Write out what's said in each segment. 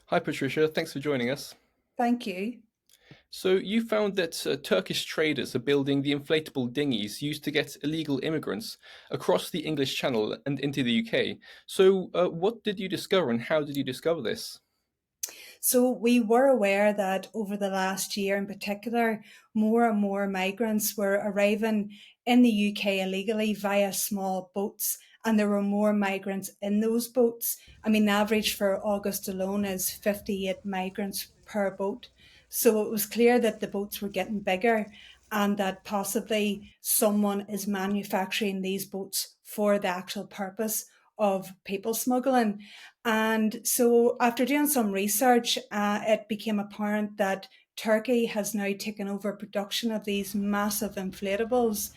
Hi, Patricia. Thanks for joining us. Thank you. So, you found that Turkish traders are building the inflatable dinghies used to get illegal immigrants across the English Channel and into the UK. So, what did you discover and how did you discover this? So, we were aware that over the last year in particular, more and more migrants were arriving in the UK illegally via small boats, and there were more migrants in those boats. I mean, the average for August alone is 58 migrants per boat. So, it was clear that the boats were getting bigger and that possibly someone is manufacturing these boats for the actual purpose of people smuggling. And so, after doing some research, it became apparent that Turkey has now taken over production of these massive inflatables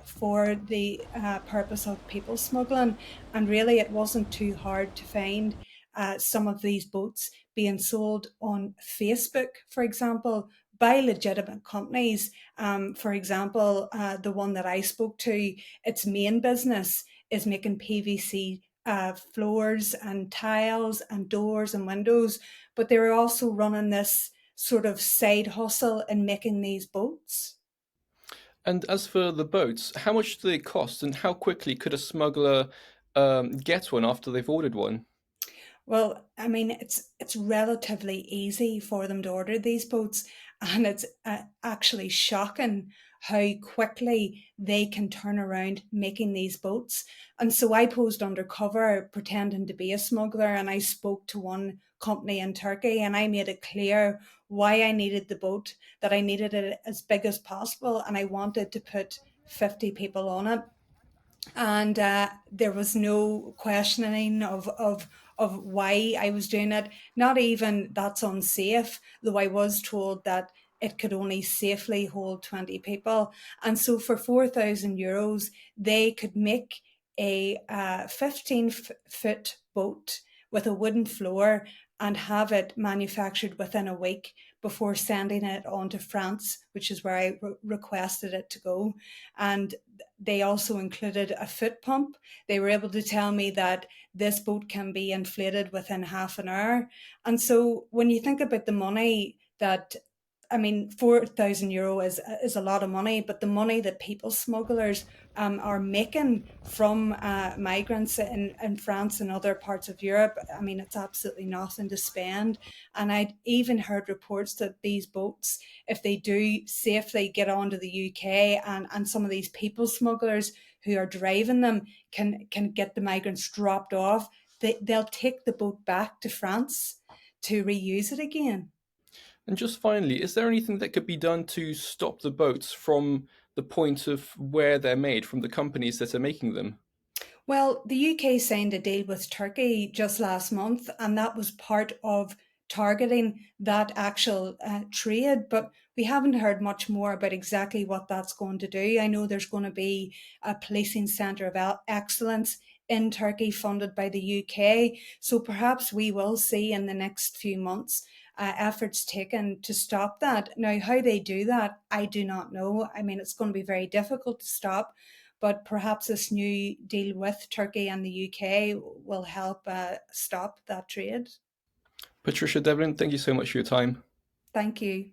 for the purpose of people smuggling. And really, it wasn't too hard to find some of these boats being sold on Facebook, for example, by legitimate companies. For example, the one that I spoke to, its main business is making PVC floors and tiles and doors and windows, but they were also running this sort of side hustle in making these boats. And as for the boats, how much do they cost and how quickly could a smuggler get one after they've ordered one? Well, I mean, it's relatively easy for them to order these boats, and it's actually shocking how quickly they can turn around making these boats. And so I posed undercover, pretending to be a smuggler, and I spoke to one company in Turkey, and I made it clear why I needed the boat, that I needed it as big as possible, and I wanted to put 50 people on it, and there was no questioning of why I was doing it. Not even that's unsafe, though I was told that it could only safely hold 20 people. And so for €4,000, they could make a 15-foot boat with a wooden floor and have it manufactured within a week before sending it on to France, which is where I requested it to go. And they also included a foot pump. They were able to tell me that this boat can be inflated within half an hour. And so when you think about the money that, I mean, €4,000 is a lot of money, but the money that people smugglers are making from migrants in France and other parts of Europe, I mean, it's absolutely nothing to spend. And I'd even heard reports that these boats, if they do safely get onto the UK, and some of these people smugglers who are driving them can get the migrants dropped off, they'll take the boat back to France to reuse it again. And just finally, is there anything that could be done to stop the boats from the point of where they're made, from the companies that are making them? Well, the UK signed a deal with Turkey just last month, and that was part of targeting that actual trade. But we haven't heard much more about exactly what that's going to do. I know there's going to be a policing centre of excellence in Turkey funded by the UK. So perhaps we will see in the next few months efforts taken to stop that. Now, how they do that, I do not know. I mean, it's going to be very difficult to stop, but perhaps this new deal with Turkey and the UK will help stop that trade. Patricia Devlin, thank you so much for your time. Thank you.